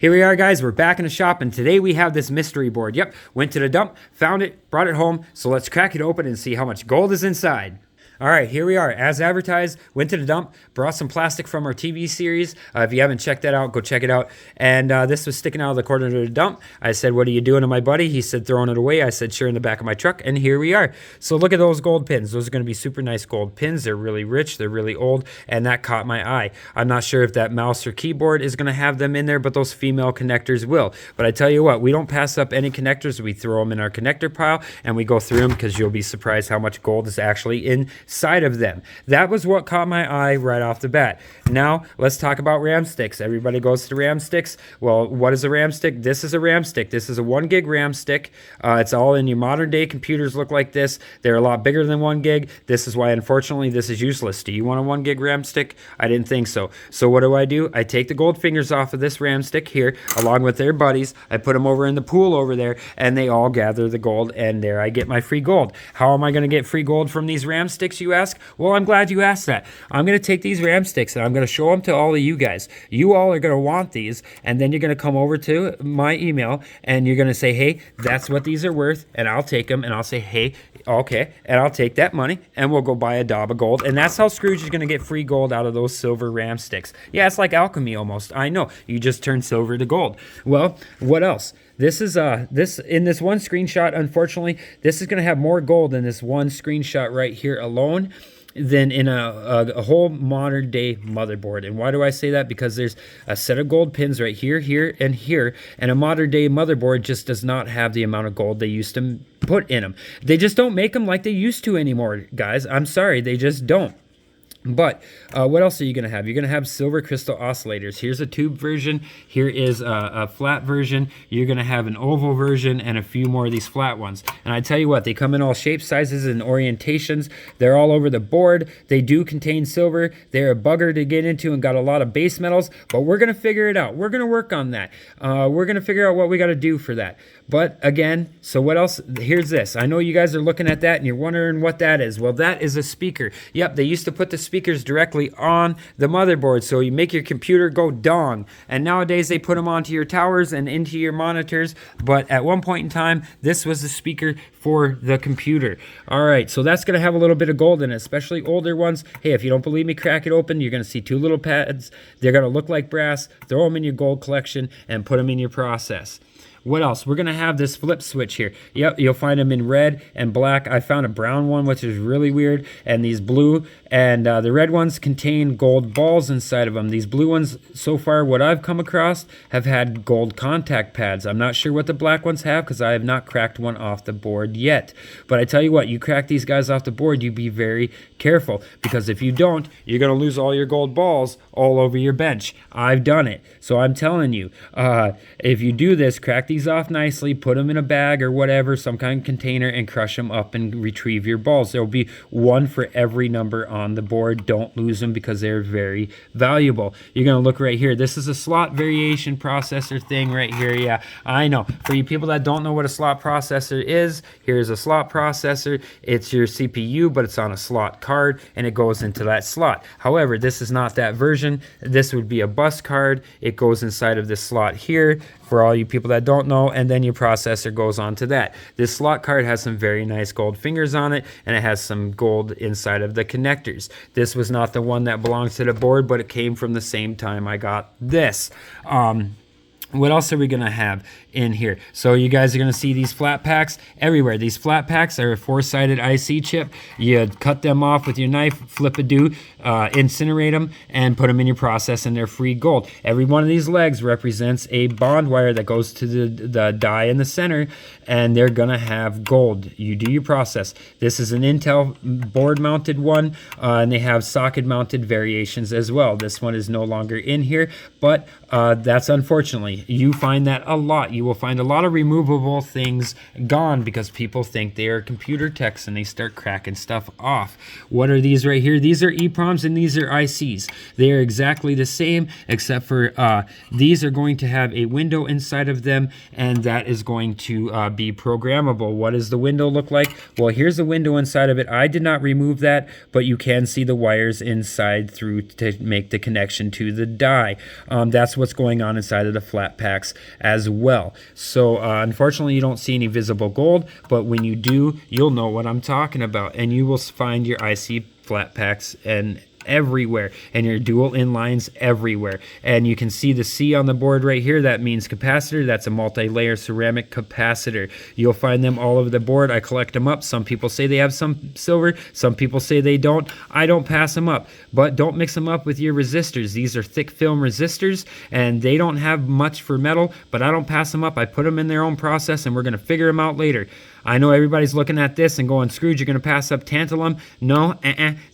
Here we are, guys. We're back in the shop, and today we have this mystery board. Yep, went to the dump, found it, brought it home, so let's crack it open and see how much gold is inside. All right, here we are. As advertised, went to the dump, brought some plastic from our TV series. If you haven't checked that out, go check it out. And this was sticking out of the corner of the dump. I said, "What are you doing to my buddy?" He said, "Throwing it away." I said, "Sure," in the back of my truck. And here we are. So look at those gold pins. Those are going to be super nice gold pins. They're really rich. They're really old. And that caught my eye. I'm not sure if that mouse or keyboard is going to have them in there, but those female connectors will. But I tell you what, we don't pass up any connectors. We throw them in our connector pile, and we go through them because you'll be surprised how much gold is actually inside of them. That was what caught my eye right off the bat. Now, let's talk about RAM sticks. Everybody goes to RAM sticks. Well, what is a RAM stick? This is a RAM stick. This is a 1 gig RAM stick. It's all in your modern day computers look like this. They're a lot bigger than 1 gig. This is why, unfortunately, this is useless. Do you want a 1 gig RAM stick? I didn't think so. So what do? I take the gold fingers off of this RAM stick here, along with their buddies. I put them over in the pool over there, and they all gather the gold, and there I get my free gold. How am I going to get free gold from these RAM sticks, you ask? Well, I'm glad you asked that. I'm going to take these RAM sticks and I'm going to show them to all of you guys. You all are going to want these, and then you're going to come over to my email and you're going to say, "Hey, that's what these are worth," and I'll take them and I'll say, "Hey, okay," and I'll take that money and we'll go buy a daub of gold. And that's how Scrooge is going to get free gold out of those silver RAM sticks. Yeah, it's like alchemy almost. I know. You just turn silver to gold. Well, what else? This is in this one screenshot, unfortunately, this is going to have more gold in this one screenshot right here alone than in a whole modern day motherboard. And why do I say that? Because there's a set of gold pins right here, here, and here, and a modern day motherboard just does not have the amount of gold they used to put in them. They just don't make them like they used to anymore, guys. I'm sorry, they just don't. But what else are you going to have? You're going to have silver crystal oscillators. Here's a tube version. Here is a flat version. You're going to have an oval version and a few more of these flat ones. And I tell you what, they come in all shapes, sizes, and orientations. They're all over the board. They do contain silver. They're a bugger to get into and got a lot of base metals, but we're going to figure it out. We're going to work on that. We're going to figure out what we got to do for that. But again, so what else? Here's this. I know you guys are looking at that and you're wondering what that is. Well, that is a speaker. Yep, they used to put the speakers directly on the motherboard, so you make your computer go dong. And nowadays they put them onto your towers and into your monitors. But at one point in time, this was the speaker for the computer. All right, so that's going to have a little bit of gold in it, especially older ones. Hey, if you don't believe me, crack it open. You're going to see two little pads. They're going to look like brass. Throw them in your gold collection and put them in your process. What else? We're going to have this flip switch here. Yep, you'll find them in red and black. I found a brown one, which is really weird, and these blue. And the red ones contain gold balls inside of them. These blue ones, so far, what I've come across, have had gold contact pads. I'm not sure what the black ones have because I have not cracked one off the board yet. But I tell you what, you crack these guys off the board, you be very careful, because if you don't, you're going to lose all your gold balls all over your bench. I've done it. So I'm telling you, if you do this, crack these off nicely, put them in a bag or whatever, some kind of container, and crush them up and retrieve your balls. There will be one for every number on the board. Don't lose them because they're very valuable. You're going to look right here. This is a slot variation processor thing right here. Yeah, I know. For you people that don't know what a slot processor is, here's a slot processor. It's your CPU, but it's on a slot card, and it goes into that slot. However, this is not that version. This would be a bus card. It goes inside of this slot here, for all you people that don't know, and then your processor goes on to that. This slot card has some very nice gold fingers on it, and it has some gold inside of the connectors. This was not the one that belongs to the board, but it came from the same time I got this. What else are we going to have in here? So you guys are going to see these flat packs everywhere. These flat packs are a 4-sided IC chip. You cut them off with your knife, flip-a-doo, incinerate them, and put them in your process, and they're free gold. Every one of these legs represents a bond wire that goes to the die in the center, and they're going to have gold. You do your process. This is an Intel board-mounted one, and they have socket-mounted variations as well. This one is no longer in here, but that's unfortunately. You find that a lot. You will find a lot of removable things gone because people think they are computer techs and they start cracking stuff off. What are these right here? These are EEPROMs and these are ICs. They are exactly the same, except for these are going to have a window inside of them, and that is going to be programmable. What does the window look like? Well, here's the window inside of it. I did not remove that, but you can see the wires inside through to make the connection to the die. That's what's going on inside of the flat flat packs as well. So unfortunately, you don't see any visible gold, but when you do, you'll know what I'm talking about, and you will find your IC flat packs and everywhere, and your dual inlines everywhere. And you can see the C on the board right here. That means capacitor. That's a multi-layer ceramic capacitor. You'll find them all over the board. I collect them up. Some people say they have some silver. Some people say they don't. I don't pass them up, but don't mix them up with your resistors. These are thick film resistors, and they don't have much for metal, but I don't pass them up. I put them in their own process, and we're going to figure them out later. I know everybody's looking at this and going, Scrooge, you're going to pass up tantalum. No,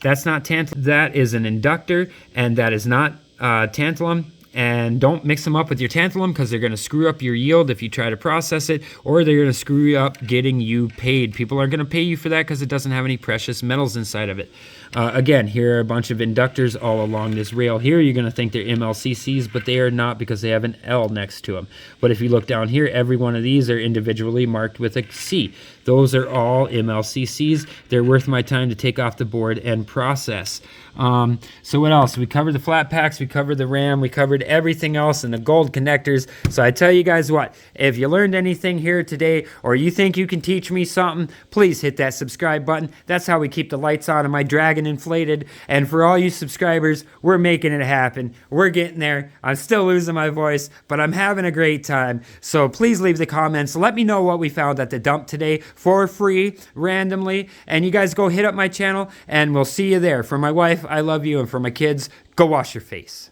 that's not tantalum. That is an inductor, and that is not tantalum. And don't mix them up with your tantalum, because they're going to screw up your yield if you try to process it, or they're going to screw you up getting you paid. People aren't going to pay you for that because it doesn't have any precious metals inside of it. Again, here are a bunch of inductors all along this rail here. You're going to think they're MLCCs, but they are not, because they have an L next to them. But if you look down here, every one of these are individually marked with a C. Those are all MLCCs. They're worth my time to take off the board and process. So what else? We covered the flat packs, we covered the RAM, we covered everything else, and the gold connectors. So I tell you guys what, if you learned anything here today, or you think you can teach me something, please hit that subscribe button. That's how we keep the lights on and my dragon inflated. And for all you subscribers, we're making it happen. We're getting there. I'm still losing my voice, but I'm having a great time. So please leave the comments. Let me know what we found at the dump today for free, randomly. And you guys go hit up my channel, and we'll see you there. For my wife, I love you, and for my kids, go wash your face.